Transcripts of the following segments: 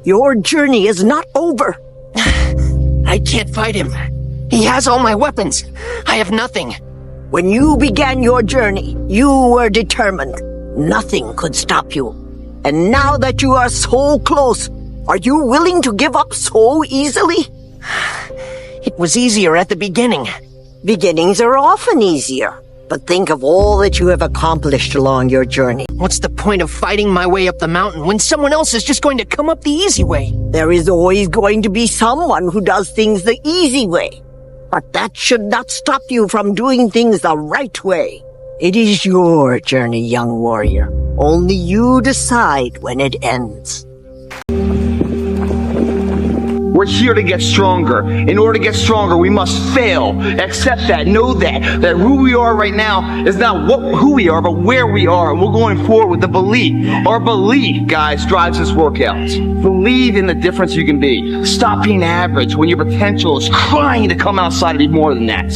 Your journey is not over. I can't fight him. He has all my weapons. I have nothing. When you began your journey, you were determined. Nothing could stop you. And now that you are so close, are you willing to give up so easily? It was easier at the beginning. Beginnings are often easier. But think of all that you have accomplished along your journey. What's the point of fighting my way up the mountain when someone else is just going to come up the easy way? There is always going to be someone who does things the easy way. But that should not stop you from doing things the right way. It is your journey, young warrior. Only you decide when it ends. We're here to get stronger. In order to get stronger, we must fail. Accept that. Know that who we are right now is not who we are, but where we are. And we're going forward with the belief. Our belief, guys, drives this workout. Believe in the difference you can be. Stop being average when your potential is crying to come outside and be more than that.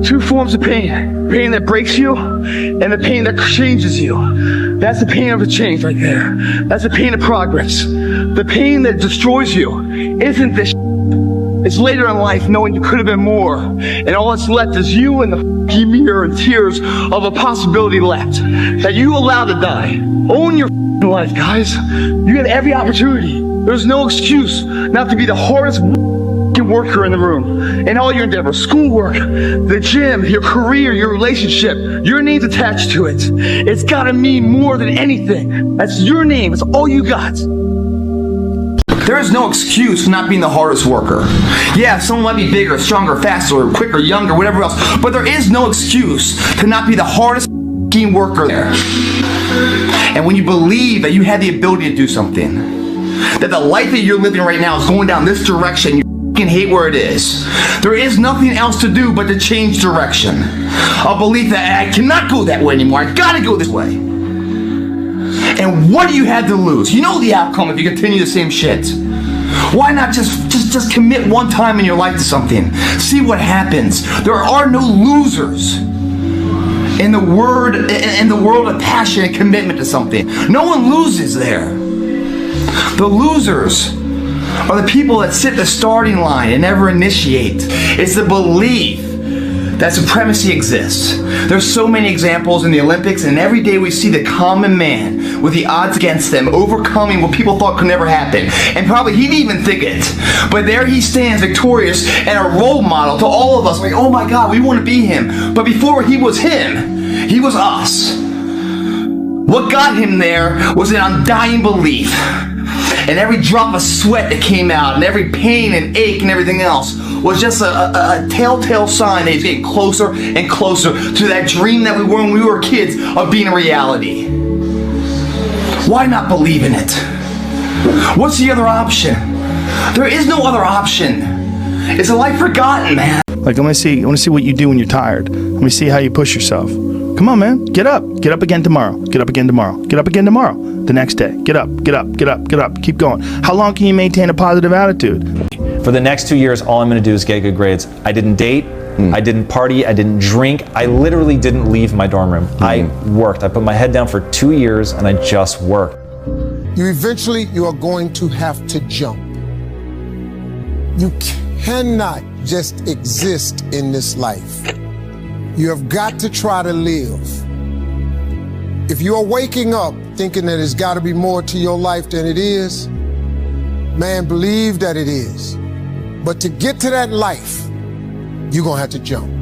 Two forms of pain. Pain that breaks you and the pain that changes you. That's the pain of a change right there. That's the pain of progress. The pain that destroys you isn't this. It's later in life knowing you could have been more. And all that's left is you and the mirror and tears of a possibility left that you allowed to die. Own your life, guys. You had every opportunity. There's no excuse not to be the hardest worker in the room. In all your endeavors, schoolwork, the gym, your career, your relationship, your name's attached to it. It's gotta mean more than anything. That's your name. It's all you got. There is no excuse for not being the hardest worker. Yeah, someone might be bigger, stronger, faster, quicker, younger, whatever else, but there is no excuse to not be the hardest worker there. And when you believe that you have the ability to do something, that the life that you're living right now is going down this direction, you hate where it is. There is nothing else to do but to change direction. A belief that I cannot go that way anymore. I gotta go this way. And what do you have to lose? You know the outcome if you continue the same shit. Why not just commit one time in your life to something? See what happens. There are no losers in the world of passion and commitment to something. No one loses there. The losers are the people that sit the starting line and never initiate. It's the belief that supremacy exists. There's so many examples in the Olympics, and every day we see the common man with the odds against them overcoming what people thought could never happen. And probably he didn't even think it. But there he stands victorious and a role model to all of us. Like, oh my God, we want to be him. But before he was him, he was us. What got him there was an undying belief. And every drop of sweat that came out, and every pain and ache and everything else was just a telltale sign that he's getting closer and closer to that dream that we were when we were kids of being a reality. Why not believe in it? What's the other option? There is no other option. It's a life forgotten, man. Like, I want to see what you do when you're tired. Let me see how you push yourself. Come on, man. Get up. Get up again tomorrow. Get up again tomorrow. Get up again tomorrow. The next day. Get up. Get up. Get up. Get up. Keep going. How long can you maintain a positive attitude? For the next 2 years, all I'm going to do is get good grades. I didn't date. I didn't party. I didn't drink. I literally didn't leave my dorm room. I worked. I put my head down for 2 years and I just worked. You are going to have to jump. You cannot just exist in this life. You have got to try to live. If you are waking up thinking that there's got to be more to your life than it is, man, believe that it is. But to get to that life, you're going to have to jump.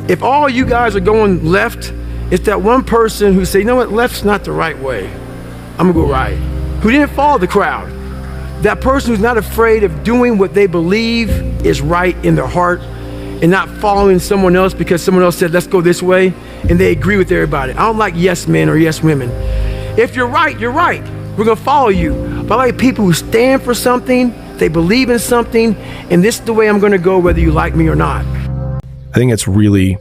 If all you guys are going left, it's that one person who say, you know what, left's not the right way. I'm going to go right. Who didn't follow the crowd. That person who's not afraid of doing what they believe is right in their heart and not following someone else because someone else said, let's go this way, and they agree with everybody. I don't like yes men or yes women. If you're right, you're right. We're gonna follow you. But I like people who stand for something, they believe in something, and this is the way I'm gonna go whether you like me or not. I think it's really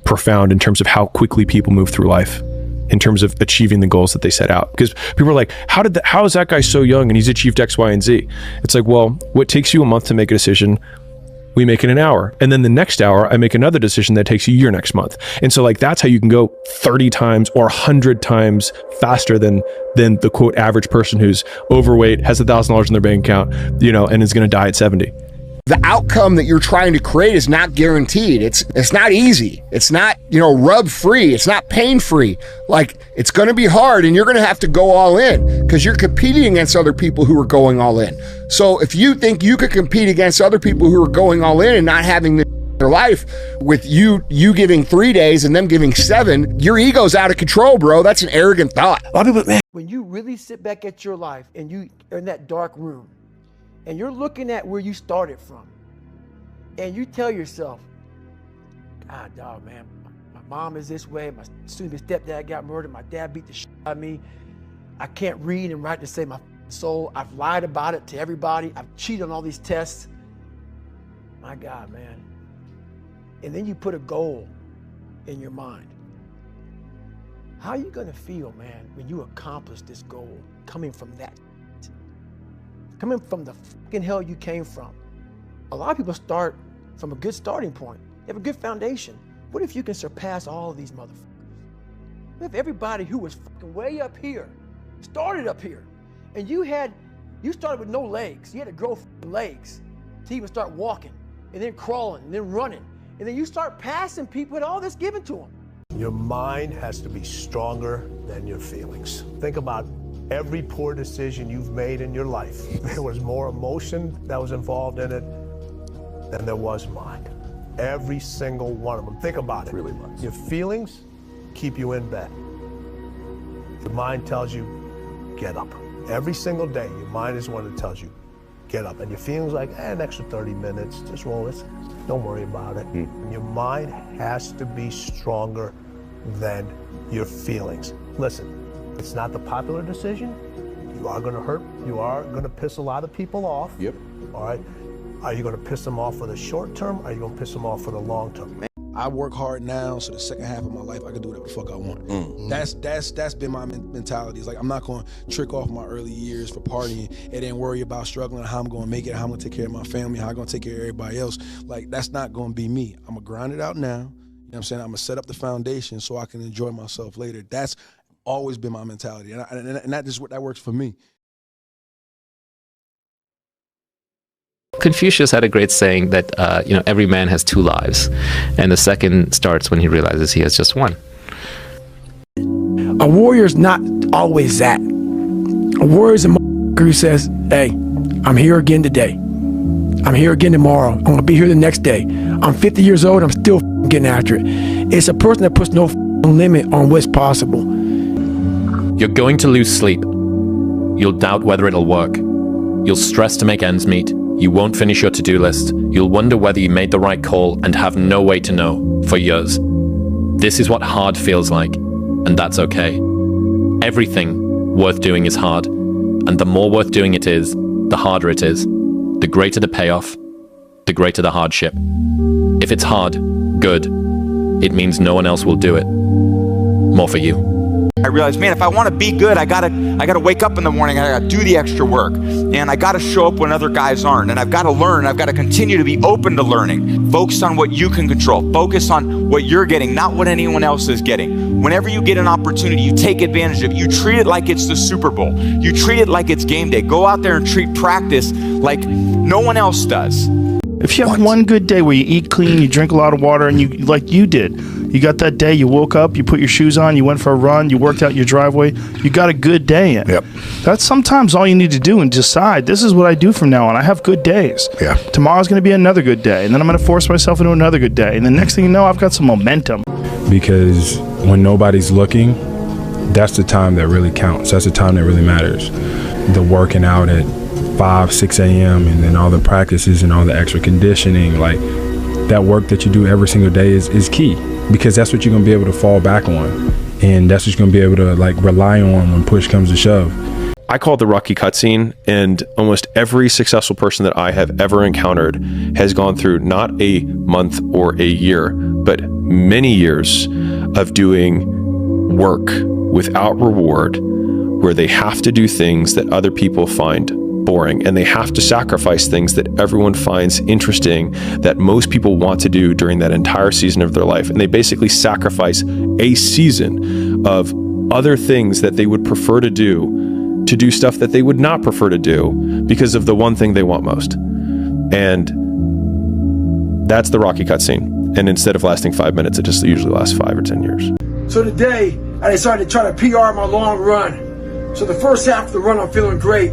profound in terms of how quickly people move through life, in terms of achieving the goals that they set out. Because people are like, how is that guy so young and he's achieved X, Y, and Z? It's like, well, what takes you a month to make a decision we make it an hour. And then the next hour, I make another decision that takes you your next month. And so like, that's how you can go 30 times or 100 times faster than the quote average person who's overweight, has $1,000 in their bank account, and is going to die at 70. The outcome that you're trying to create is not guaranteed. It's not easy. It's not, rub free. It's not pain free. Like, it's going to be hard, and you're going to have to go all in because you're competing against other people who are going all in. So if you think you could compete against other people who are going all in and not having their life with you giving 3 days and them giving 7, your ego's out of control, bro. That's an arrogant thought. A lot of people, man. When you really sit back at your life and you are in that dark room, and you're looking at where you started from, and you tell yourself, God, dog, man, my mom is this way, my soon-to-be stepdad got murdered, my dad beat the shit out of me, I can't read and write to save my soul, I've lied about it to everybody, I've cheated on all these tests. My God, man. And then you put a goal in your mind. How are you gonna feel, man, when you accomplish this goal coming from that? Coming from the fucking hell you came from. A lot of people start from a good starting point. They have a good foundation. What if you can surpass all of these motherfuckers? What if everybody who was fucking way up here started up here, and you started with no legs. You had to grow fucking legs to even start walking, and then crawling, and then running, and then you start passing people with all this given to them. Your mind has to be stronger than your feelings. Think about every poor decision you've made in your life. There was more emotion that was involved in it than there was mind. Every single one of them. Think about it. Really much. Your feelings keep you in bed. Your mind tells you, get up. Every single day, your mind is the one that tells you, get up. And your feelings like, an extra 30 minutes, just roll it. Don't worry about it. And your mind has to be stronger than your feelings. Listen, it's not the popular decision. You are going to hurt. You are going to piss a lot of people off. Yep. All right. Are you going to piss them off for the short term? Or are you going to piss them off for the long term? I work hard now, so the second half of my life, I can do whatever the fuck I want. That's been my mentality. It's like, I'm not going to trick off my early years for partying and then worry about struggling, how I'm going to make it, how I'm going to take care of my family, how I'm going to take care of everybody else. Like, that's not going to be me. I'm going to grind it out now. You know what I'm saying? I'm going to set up the foundation so I can enjoy myself later. That's always been my mentality, and that works for me. Confucius had a great saying that every man has 2 lives, and the second starts when he realizes he has just one. A warrior's not always that. A warrior's a motherfucker who says, hey, I'm here again today. I'm here again tomorrow. I'm gonna be here the next day. I'm 50 years old, I'm still getting after it. It's a person that puts no limit on what's possible. You're going to lose sleep. You'll doubt whether it'll work. You'll stress to make ends meet. You won't finish your to-do list. You'll wonder whether you made the right call and have no way to know for years. This is what hard feels like, and that's okay. Everything worth doing is hard, and the more worth doing it is, the harder it is. The greater the payoff, the greater the hardship. If it's hard, good. It means no one else will do it. More for you. I realized, man, if I want to be good, I gotta wake up in the morning, I gotta do the extra work, and I gotta show up when other guys aren't, and I've gotta learn, I've gotta continue to be open to learning. Focus on what you can control. Focus on what you're getting, not what anyone else is getting. Whenever you get an opportunity, you take advantage of it. You treat it like it's the Super Bowl. You treat it like it's game day. Go out there and treat practice like no one else does. If you have one good day where you eat clean, you drink a lot of water, and you, like you did, you got that day, you woke up, you put your shoes on, you went for a run, you worked out your driveway, you got a good day in. Yep. That's sometimes all you need to do and decide, this is what I do from now on. I have good days. Yeah. Tomorrow's going to be another good day, and then I'm going to force myself into another good day. And the next thing you know, I've got some momentum. Because when nobody's looking, that's the time that really counts. That's the time that really matters. The working out at 5, 6 a.m. and then all the practices and all the extra conditioning, like that work that you do every single day is key, because that's what you're going to be able to fall back on, and that's what you're going to be able to like rely on when push comes to shove. I call it the Rocky cutscene, and almost every successful person that I have ever encountered has gone through not a month or a year, but many years of doing work without reward, where they have to do things that other people find boring, and they have to sacrifice things that everyone finds interesting, that most people want to do during that entire season of their life. And they basically sacrifice a season of other things that they would prefer to do stuff that they would not prefer to do because of the one thing they want most. And that's the Rocky cutscene. And instead of lasting 5 minutes, it just usually lasts 5 or 10 years. So today, I decided to try to PR my long run. So the first half of the run, I'm feeling great.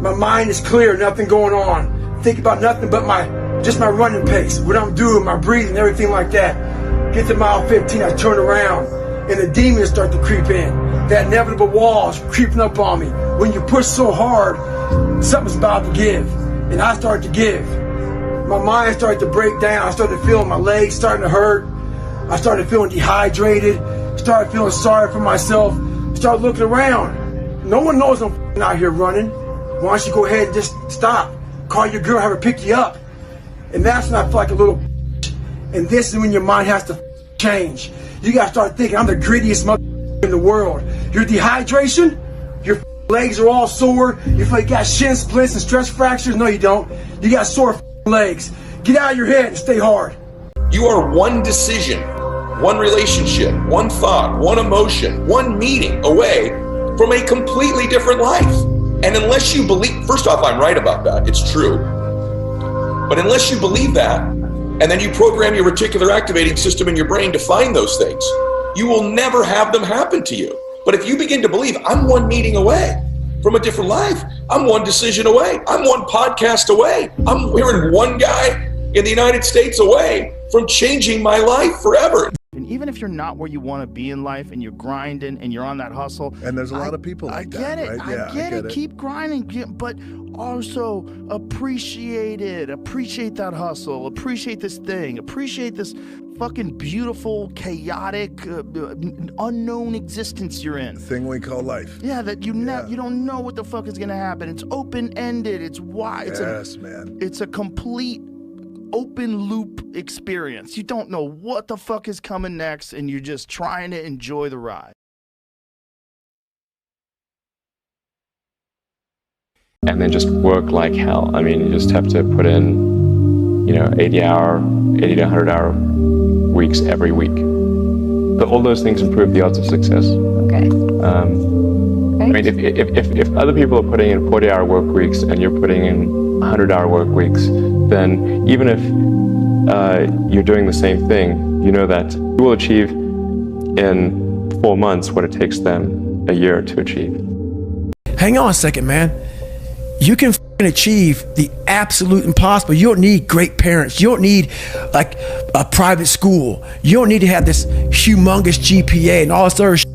My mind is clear, nothing going on. Think about nothing but my running pace, what I'm doing, my breathing, everything like that. Get to mile 15, I turn around, and the demons start to creep in. That inevitable wall's creeping up on me. When you push so hard, something's about to give. And I start to give. My mind started to break down. I started feeling my legs starting to hurt. I started feeling dehydrated. Started feeling sorry for myself. Started looking around. No one knows I'm out here running. Why don't you go ahead and just stop? Call your girl, have her pick you up. And that's when I feel like a little. And this is when your mind has to change. You gotta start thinking, I'm the grittiest mother in the world. Your dehydration, your legs are all sore. You feel like you got shin splints and stress fractures. No, you don't. You got sore legs. Get out of your head and stay hard. You are one decision, one relationship, one thought, one emotion, one meeting away from a completely different life. And unless you believe, first off, I'm right about that. It's true. But unless you believe that, and then you program your reticular activating system in your brain to find those things, you will never have them happen to you. But if you begin to believe, I'm one meeting away from a different life, I'm one decision away, I'm one podcast away, I'm hearing one guy in the United States away from changing my life forever. And even if you're not where you want to be in life and you're grinding and you're on that hustle. And there's a lot of people like that. I get it. Right? Yeah, I get it. Keep grinding, but also appreciate it. Appreciate that hustle. Appreciate this thing. Appreciate this fucking beautiful, chaotic, unknown existence you're in. The thing we call life. Yeah, that you don't know what the fuck is gonna happen. It's open-ended. It's wide. Yes, man. It's a complete open loop experience. You don't know what the fuck is coming next, and you're just trying to enjoy the ride. And then just work like hell. I mean, you just have to put in, 80 to 100 hour weeks every week. But all those things improve the odds of success. Okay. I mean, if other people are putting in 40-hour work weeks and you're putting in 100-hour work weeks, then even if you're doing the same thing, you know that you will achieve in 4 months what it takes them a year to achieve. Hang on a second, man. You can achieve the absolute impossible. You don't need great parents. You don't need like a private school. You don't need to have this humongous GPA and all this other shit.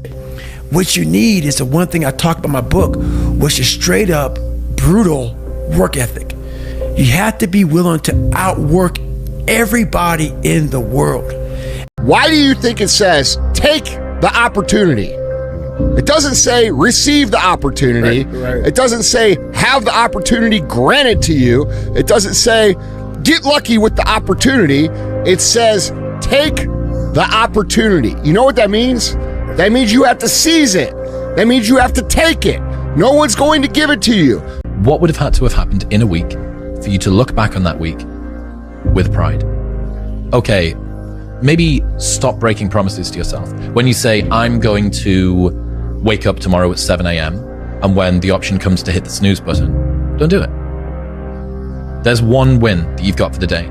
What you need is the one thing I talk about in my book, which is straight up brutal work ethic. You have to be willing to outwork everybody in the world. Why do you think it says take the opportunity? It doesn't say receive the opportunity. Right. It doesn't say have the opportunity granted to you. It doesn't say get lucky with the opportunity. It says take the opportunity. You know what that means? That means you have to seize it. That means you have to take it. No one's going to give it to you. What would have had to have happened in a week for you to look back on that week with pride? Okay, maybe stop breaking promises to yourself. When you say, I'm going to wake up tomorrow at 7 a.m., and when the option comes to hit the snooze button, don't do it. There's one win that you've got for the day.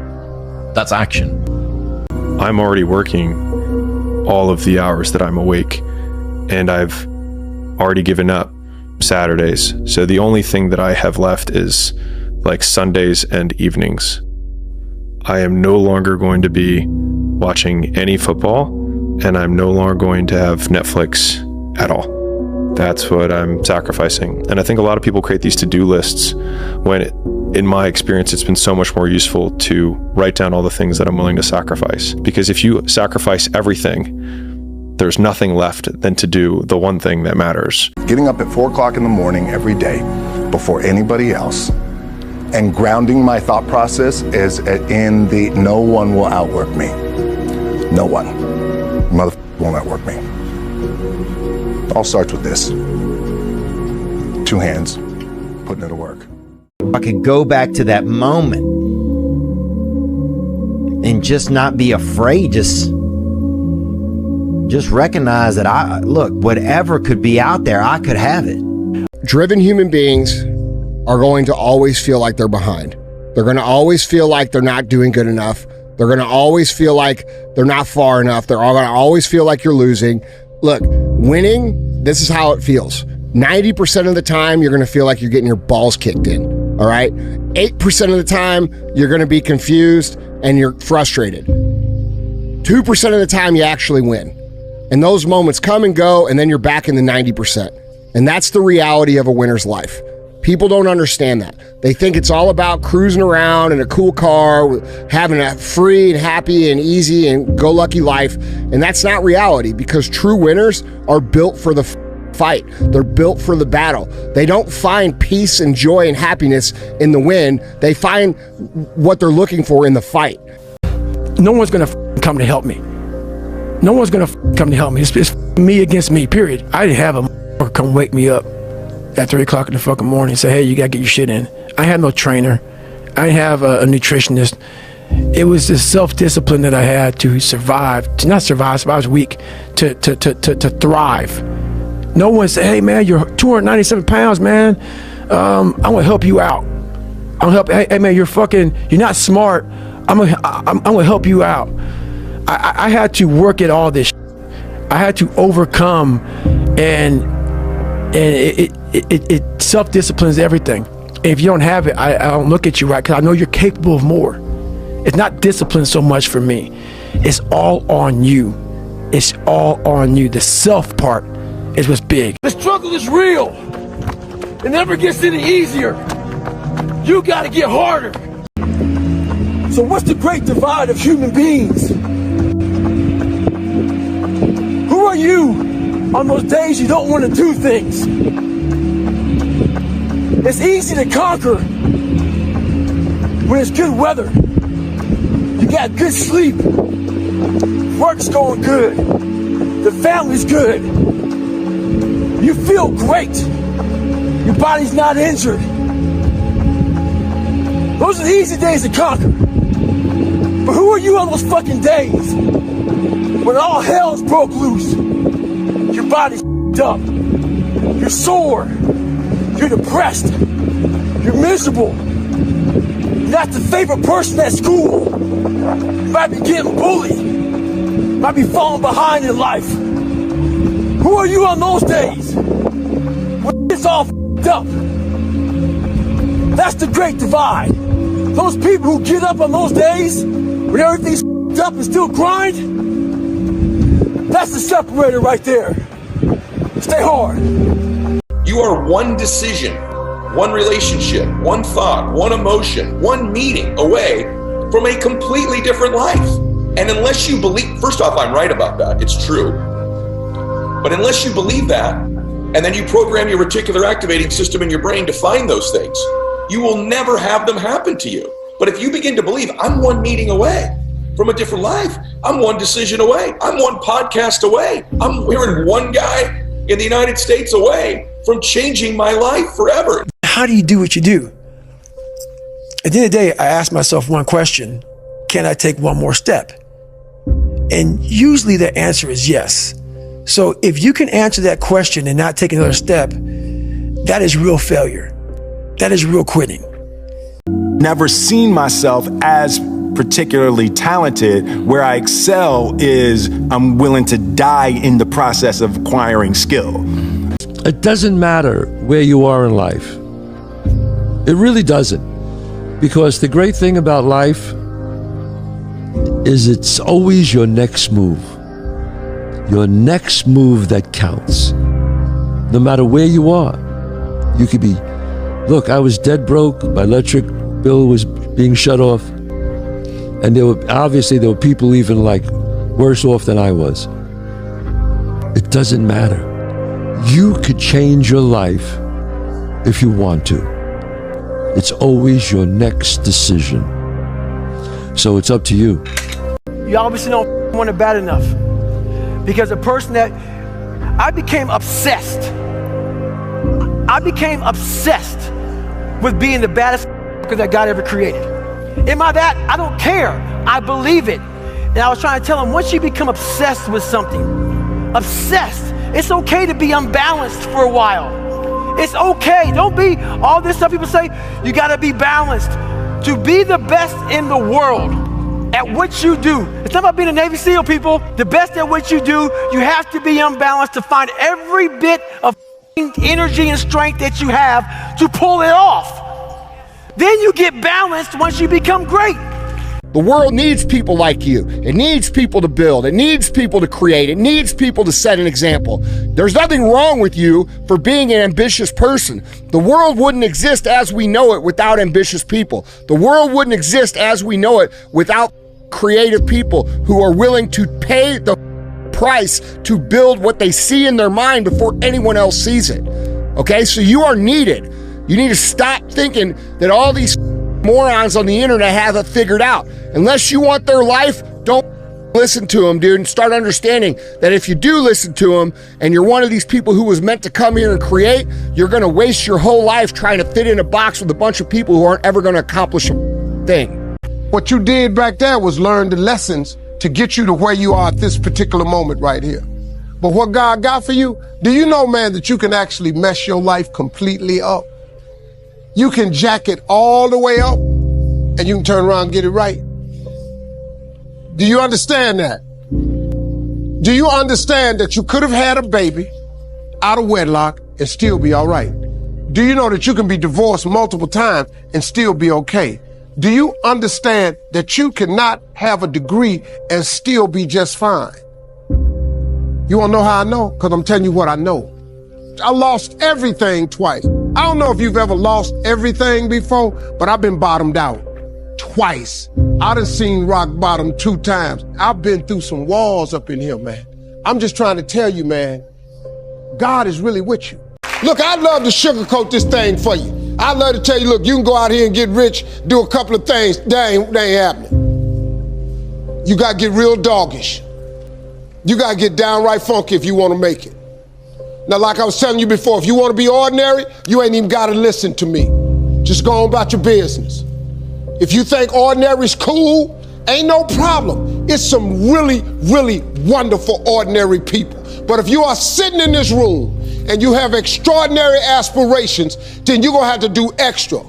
That's action. I'm already working all of the hours that I'm awake, and I've already given up Saturdays. So the only thing that I have left is like Sundays and evenings. I am no longer going to be watching any football, and I'm no longer going to have Netflix at all. That's what I'm sacrificing. And I think a lot of people create these to-do lists when, in my experience, it's been so much more useful to write down all the things that I'm willing to sacrifice. Because if you sacrifice everything, there's nothing left than to do the one thing that matters. Getting up at 4 o'clock in the morning every day before anybody else and grounding my thought process is in the no one will outwork me. No one. Motherfucker won't outwork me. All starts with this. 2 hands, putting it to work. I could go back to that moment and just not be afraid, just recognize that look, whatever could be out there, I could have it. Driven human beings are going to always feel like they're behind. They're going to always feel like they're not doing good enough. They're going to always feel like they're not far enough. They're all going to always feel like you're losing. Look, winning, this is how it feels. 90% of the time, you're going to feel like you're getting your balls kicked in, all right? 8% of the time, you're going to be confused and you're frustrated. 2% of the time, you actually win. And those moments come and go, and then you're back in the 90%. And that's the reality of a winner's life. People don't understand that. They think it's all about cruising around in a cool car, having a free and happy and easy and go-lucky life. And that's not reality, because true winners are built for the fight. They're built for the battle. They don't find peace and joy and happiness in the win. They find what they're looking for in the fight. No one's gonna come to help me. No one's gonna come to help me. It's me against me, period. I didn't have a come wake me up at 3 o'clock in the fucking morning and say, hey, you gotta get your shit in. I had no trainer. I didn't have a nutritionist. It was this self-discipline that I had to survive, to not survive, I was weak, to thrive. No one said, hey man, you're 297 pounds, man. I'm gonna help you out. I'm gonna help, hey man, you're not smart. I'm gonna help you out. I had to work at all this. I had to overcome, and it self-disciplines everything. And if you don't have it, I don't look at you right, because I know you're capable of more. It's not discipline so much for me. It's all on you. It's all on you. The self part is what's big. The struggle is real. It never gets any easier. You gotta get harder. So what's the great divide of human beings? Who are you on those days you don't want to do things? It's easy to conquer when it's good weather. You got good sleep. Work's going good. The family's good. You feel great. Your body's not injured. Those are the easy days to conquer. But who are you on those fucking days when all hell's broke loose? Your body's up. You're sore. You're depressed. You're miserable. You're not the favorite person at school. You might be getting bullied. You might be falling behind in life. Who are you on those days when it's all up? That's the great divide. Those people who get up on those days when everything's up and still grind, that's the separator right there. Stay hard. You are one decision, one relationship, one thought, one emotion, one meeting away from a completely different life. And unless you believe, first off, I'm right about that. It's true. But unless you believe that, and then you program your reticular activating system in your brain to find those things, you will never have them happen to you. But if you begin to believe, I'm one meeting away from a different life, I'm one decision away, I'm one podcast away, I'm hearing one guy in the United States away from changing my life forever. How do you do what you do? At the end of the day, I ask myself one question: can I take one more step? And usually the answer is yes. So if you can answer that question and not take another step, that is real failure. That is real quitting. Never seen myself as particularly talented. Where I excel is I'm willing to die in the process of acquiring skill. It doesn't matter where you are in life. It really doesn't. Because the great thing about life is it's always your next move. Your next move that counts. No matter where you are. You could be, look, I was dead broke, my electric bill was being shut off. And there were people even like worse off than I was. It doesn't matter. You could change your life if you want to. It's always your next decision. So it's up to you. You obviously don't want it bad enough. Because a person that, I became obsessed with being the baddest that God ever created. Am I that? I don't care. I believe it. And I was trying to tell him, once you become obsessed with something, obsessed, it's okay to be unbalanced for a while. It's okay. Don't be all this stuff people say, you got to be balanced. To be the best in the world at what you do. It's not about being a Navy SEAL, people. The best at what you do, you have to be unbalanced to find every bit of energy and strength that you have to pull it off. Then you get balanced once you become great. The world needs people like you. It needs people to build. It needs people to create. It needs people to set an example. There's nothing wrong with you for being an ambitious person. The world wouldn't exist as we know it without ambitious people. The world wouldn't exist as we know it without creative people who are willing to pay the price to build what they see in their mind before anyone else sees it. Okay, so you are needed. You need to stop thinking that all these morons on the internet have it figured out. Unless you want their life, don't listen to them, dude, and start understanding that if you do listen to them and you're one of these people who was meant to come here and create, you're going to waste your whole life trying to fit in a box with a bunch of people who aren't ever going to accomplish a thing. What you did back there was learn the lessons to get you to where you are at this particular moment right here. But what God got for you, do you know, man, that you can actually mess your life completely up? You can jack it all the way up and you can turn around and get it right. Do you understand that? Do you understand that you could have had a baby out of wedlock and still be all right? Do you know that you can be divorced multiple times and still be okay? Do you understand that you cannot have a degree and still be just fine? You want to know how I know? Because I'm telling you what I know. I lost everything twice. I don't know if you've ever lost everything before, but I've been bottomed out twice. I done seen rock bottom 2 times. I've been through some walls up in here, man. I'm just trying to tell you, man, God is really with you. Look, I'd love to sugarcoat this thing for you. I'd love to tell you, look, you can go out here and get rich, do a couple of things. That ain't happening. You got to get real doggish. You got to get downright funky if you want to make it. Now, like I was telling you before, if you want to be ordinary, you ain't even got to listen to me. Just go on about your business. If you think ordinary's cool, ain't no problem. It's some really, really wonderful ordinary people. But if you are sitting in this room and you have extraordinary aspirations, then you're going to have to do extra.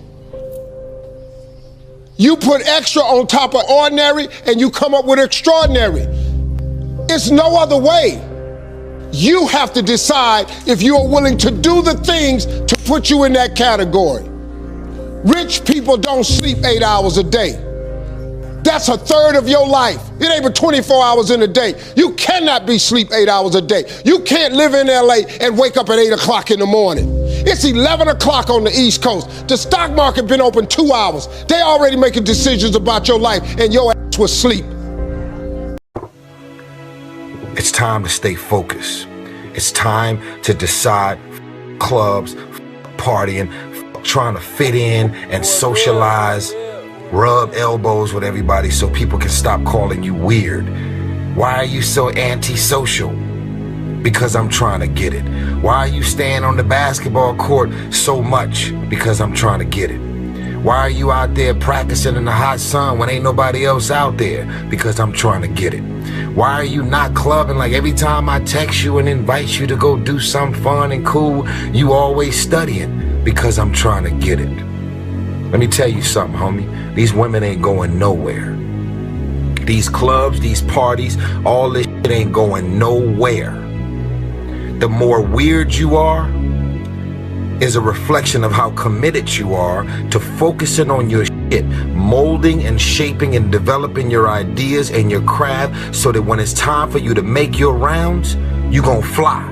You put extra on top of ordinary and you come up with extraordinary. It's no other way. You have to decide if you are willing to do the things to put you in that category. Rich people don't sleep 8 hours a day. That's a third of your life. It ain't but 24 hours in a day. You cannot be sleep 8 hours a day. You can't live in LA and wake up at 8 o'clock in the morning. It's 11 o'clock on the East Coast. The stock market been open 2 hours. They already making decisions about your life and your ass was asleep. It's time to stay focused. It's time to decide clubs, partying, trying to fit in and socialize, rub elbows with everybody so people can stop calling you weird. Why are you so antisocial? Because I'm trying to get it. Why are you staying on the basketball court so much? Because I'm trying to get it. Why are you out there practicing in the hot sun when ain't nobody else out there? Because I'm trying to get it. Why are you not clubbing like every time I text you and invite you to go do something fun and cool, you always studying? Because I'm trying to get it. Let me tell you something, homie. These women ain't going nowhere. These clubs, these parties, all this shit ain't going nowhere. The more weird you are is a reflection of how committed you are to focusing on your shit, molding and shaping and developing your ideas and your craft so that when it's time for you to make your rounds, you gon' fly.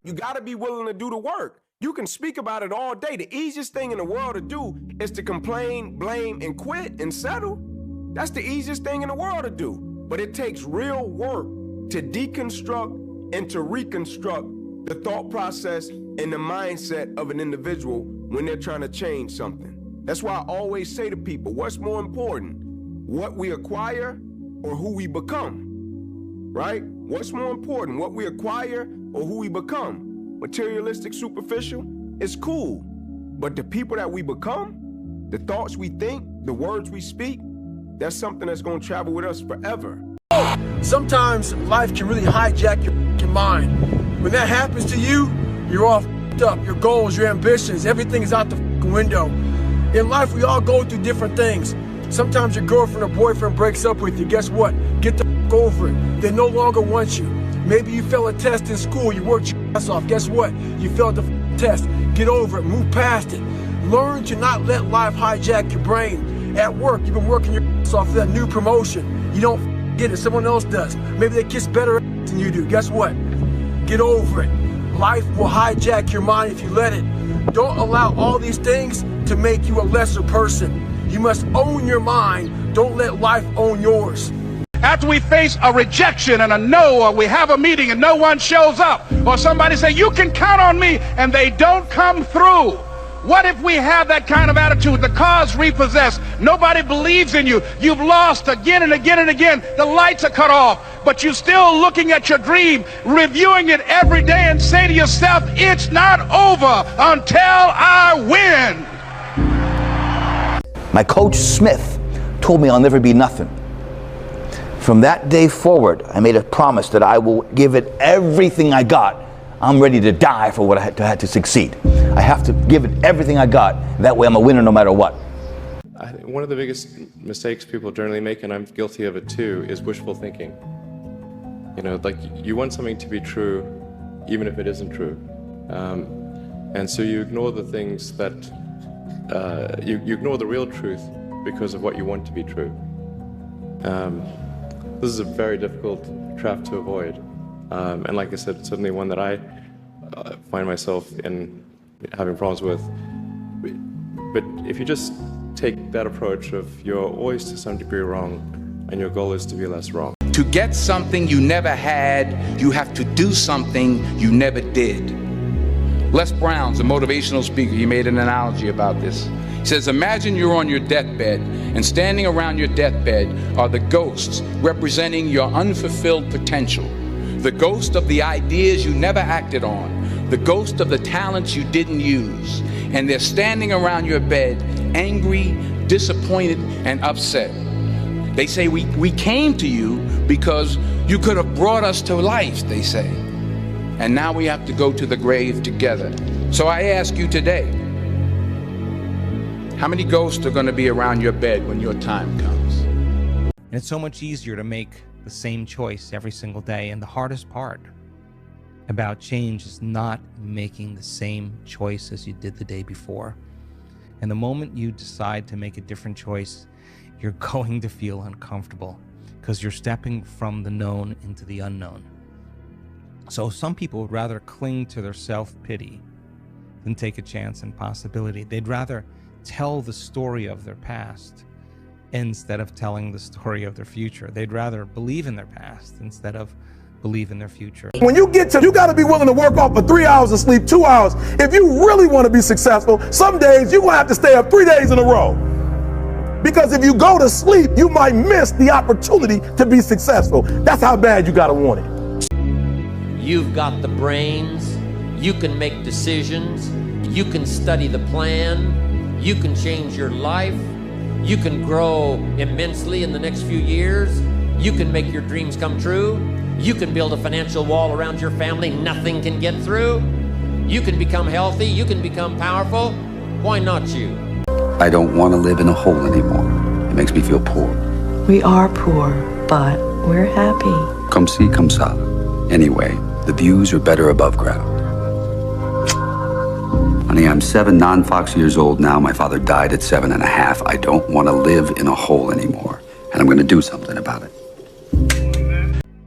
You gotta be willing to do the work. You can speak about it all day. The easiest thing in the world to do is to complain, blame, and quit and settle. That's the easiest thing in the world to do. But it takes real work to deconstruct and to reconstruct the thought process and the mindset of an individual when they're trying to change something. That's why I always say to people, what's more important, what we acquire or who we become, right? What's more important, what we acquire or who we become? Materialistic, superficial, it's cool. But the people that we become, the thoughts we think, the words we speak, that's something that's gonna travel with us forever. Sometimes life can really hijack your mind. When that happens to you, you're all up. Your goals, your ambitions, everything is out the window. In life, we all go through different things. Sometimes your girlfriend or boyfriend breaks up with you. Guess what? Get the over it. They no longer want you. Maybe you failed a test in school. You worked your ass off. Guess what? You failed the test. Get over it. Move past it. Learn to not let life hijack your brain. At work, you've been working your ass off for that new promotion. You don't get it. Someone else does. Maybe they kiss better than you do. Guess what? Get over it. Life will hijack your mind if you let it. Don't allow all these things to make you a lesser person. You must own your mind. Don't let life own yours. After we face a rejection and a no, or we have a meeting and no one shows up, or somebody say, you can count on me, and they don't come through. What if we have that kind of attitude? The car's repossessed. Nobody believes in you. You've lost again and again and again. The lights are cut off, but you're still looking at your dream, reviewing it every day, and say to yourself, it's not over until I win. My coach Smith told me I'll never be nothing. From that day forward, I made a promise that I will give it everything I got. I'm ready to die for what I had to succeed. I have to give it everything I got. That way I'm a winner no matter what. I think one of the biggest mistakes people generally make, and I'm guilty of it too, is wishful thinking. You know, like you want something to be true, even if it isn't true. And so you ignore the things that, you ignore the real truth because of what you want to be true. This is a very difficult trap to avoid. And like I said, it's certainly one that I find myself in having problems with. But if you just take that approach of you're always to some degree wrong, and your goal is to be less wrong. To get something you never had, you have to do something you never did. Les Brown's a motivational speaker. He made an analogy about this. He says, imagine you're on your deathbed, and standing around your deathbed are the ghosts representing your unfulfilled potential. The ghost of the ideas you never acted on, the ghost of the talents you didn't use, and they're standing around your bed, angry, disappointed, and upset. They say, we came to you because you could have brought us to life, they say. And now we have to go to the grave together. So I ask you today, how many ghosts are going to be around your bed when your time comes? And it's so much easier to make the same choice every single day. And the hardest part about change is not making the same choice as you did the day before. And the moment you decide to make a different choice, you're going to feel uncomfortable because you're stepping from the known into the unknown. So some people would rather cling to their self-pity than take a chance and possibility. They'd rather tell the story of their past instead of telling the story of their future. They'd rather believe in their past instead of believe in their future. When you get to, you got to be willing to work off for 3 hours and sleep 2 hours. If you really want to be successful, some days you're going to have to stay up 3 days in a row. Because if you go to sleep, you might miss the opportunity to be successful. That's how bad you got to want it. You've got the brains. You can make decisions. You can study the plan. You can change your life. You can grow immensely in the next few years. You can make your dreams come true. You can build a financial wall around your family nothing can get through. You can become healthy. You can become powerful. Why not you? I don't want to live in a hole anymore. It makes me feel poor. We are poor, but we're happy. Come see, come ça. Anyway, the views are better above ground. Honey, I'm 7 non-Fox years old now. My father died at 7.5. I don't want to live in a hole anymore. And I'm going to do something about it.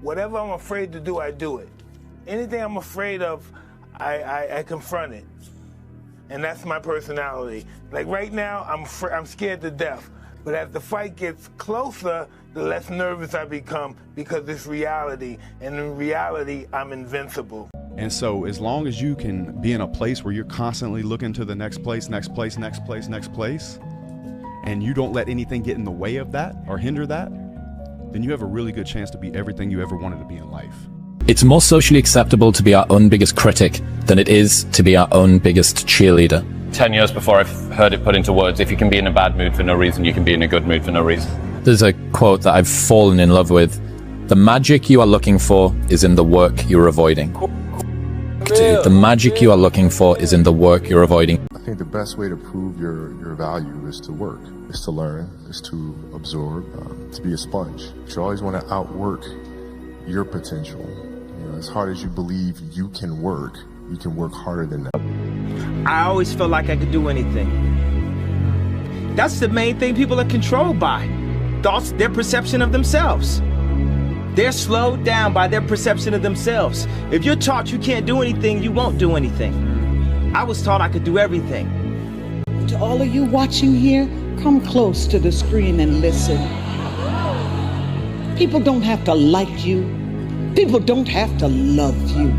Whatever I'm afraid to do, I do it. Anything I'm afraid of, I confront it. And that's my personality. Like right now, I'm scared to death. But as the fight gets closer, the less nervous I become because it's reality. And in reality, I'm invincible. And so as long as you can be in a place where you're constantly looking to the next place, next place, next place, next place, and you don't let anything get in the way of that or hinder that, then you have a really good chance to be everything you ever wanted to be in life. It's more socially acceptable to be our own biggest critic than it is to be our own biggest cheerleader. 10 years before I've heard it put into words. If you can be in a bad mood for no reason, you can be in a good mood for no reason. There's a quote that I've fallen in love with. The magic you are looking for is in the work you're avoiding. The magic you are looking for is in the work you're avoiding. I think the best way to prove your value is to work, is to learn, is to absorb, to be a sponge. But you always want to outwork your potential. You know, as hard as you believe you can work harder than that. I always felt like I could do anything. That's the main thing people are controlled by. Thoughts, their perception of themselves. They're slowed down by their perception of themselves. If you're taught you can't do anything, you won't do anything. I was taught I could do everything. To all of you watching here, come close to the screen and listen. People don't have to like you. People don't have to love you.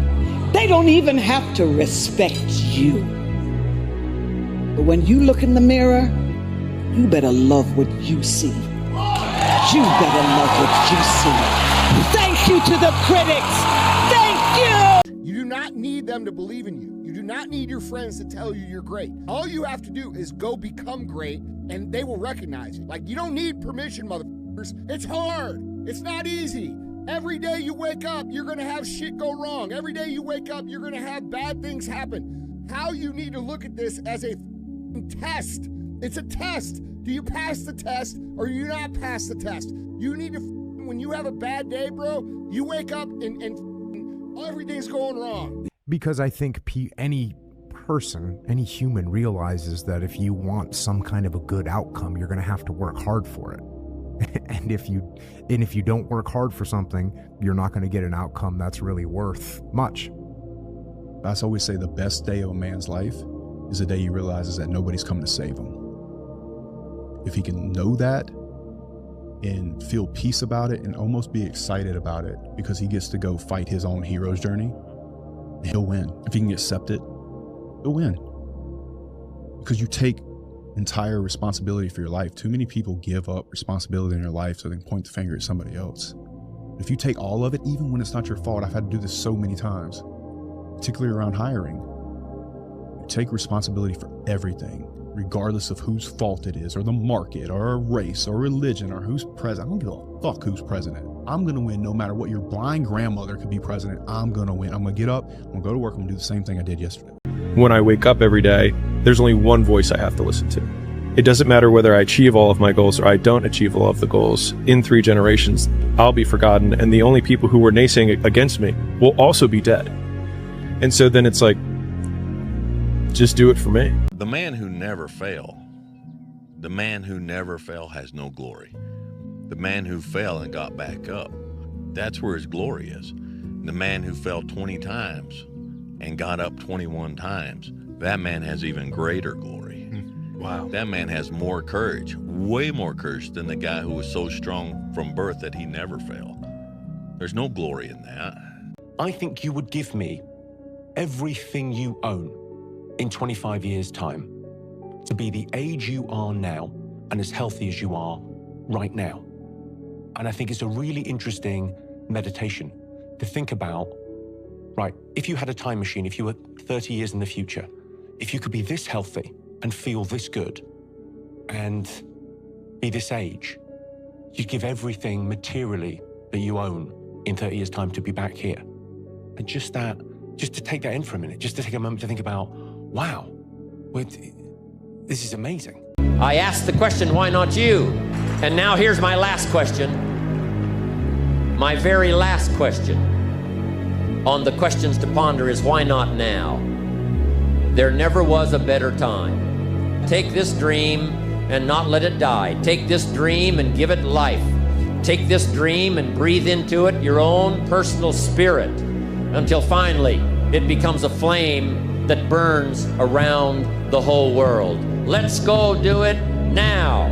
They don't even have to respect you. But when you look in the mirror, you better love what you see. You better love what you see. Thank you to the critics. Thank you. You do not need them to believe in you. You do not need your friends to tell you you're great. All you have to do is go become great, and they will recognize it. Like, you don't need permission, motherfuckers. It's hard. It's not easy. Every day you wake up, you're gonna have shit go wrong. Every day you wake up, you're gonna have bad things happen. How you need to look at this as a test. It's a test. Do you pass the test or do you not pass the test? You need to, when you have a bad day, bro, you wake up and everything's going wrong. Because I think any person, any human realizes that if you want some kind of a good outcome, you're gonna have to work hard for it. And if you don't work hard for something, you're not going to get an outcome that's really worth much. I always say the best day of a man's life is the day he realizes that nobody's coming to save him. If he can know that and feel peace about it and almost be excited about it because he gets to go fight his own hero's journey, he'll win. If he can accept it, he'll win. Because you take entire responsibility for your life. Too many people give up responsibility in their life so they can point the finger at somebody else. If you take all of it, even when it's not your fault, I've had to do this so many times, particularly around hiring. You take responsibility for everything, regardless of whose fault it is, or the market, or a race, or religion, or who's president. I don't give a fuck who's president. I'm gonna win no matter what. Your blind grandmother could be president. I'm gonna win. I'm gonna get up, I'm gonna go to work, I'm gonna do the same thing I did yesterday. When I wake up every day, there's only one voice I have to listen to. It doesn't matter whether I achieve all of my goals or I don't achieve all of the goals. In 3 generations, I'll be forgotten, and the only people who were naysaying against me will also be dead. And so then it's like, just do it for me. The man who never fail, the man who never fell has no glory. The man who fell and got back up, that's where his glory is. The man who fell 20 times and got up 21 times, that man has even greater glory. Wow. That man has more courage, way more courage than the guy who was so strong from birth that he never failed. There's no glory in that. I think you would give me everything you own in 25 years' time to be the age you are now and as healthy as you are right now. And I think it's a really interesting meditation to think about, right, if you had a time machine, if you were 30 years in the future, if you could be this healthy and feel this good and be this age, you'd give everything materially that you own in 30 years' time to be back here. And just to take that in for a minute, just to take a moment to think about, wow, this is amazing. I asked the question, why not you? And now here's my last question. My very last question on the questions to ponder is, why not now? There never was a better time. Take this dream and not let it die. Take this dream and give it life. Take this dream and breathe into it your own personal spirit until finally it becomes a flame that burns around the whole world. Let's go do it now.